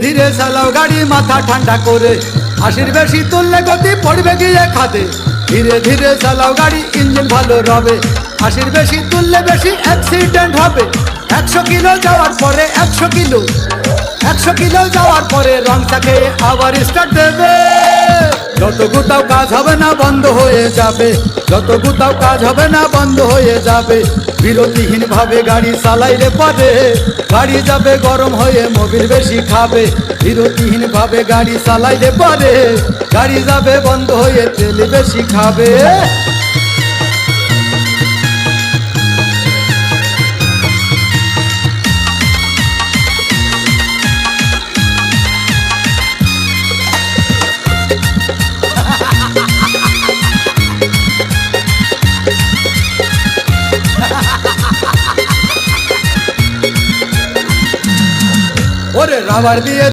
ধীরে চালাও গাড়ি, মাথা ঠান্ডা করে। 80 বেশি তুললে গতি পড়বে গিয়ে খাদে। ধীরে ধীরে চালাও গাড়ি, ইঞ্জিন ভালো রবে। 80 বেশি তুললে বেশি অ্যাক্সিডেন্ট হবে। 100 কিলো যাওয়ার পরে 100 কিলো যাওয়ার পরে রং চাকে আবার স্টার্ট দেবে। যত গুতাও কাজ হবে না, বন্ধ হয়ে যাবে। যত গুতাও কাজ হবে না, বন্ধ হয়ে যাবে। বিরতিহীন ভাবে গাড়ি চালাইলে পরে গাড়ি যাবে গরম হয়ে, মোবিল বেশি খাবে। বিরতিহীন ভাবে গাড়ি চালাইলে পরে গাড়ি যাবে বন্ধ হয়ে, তেল বেশি খাবে। ওরে রাবার দিয়ে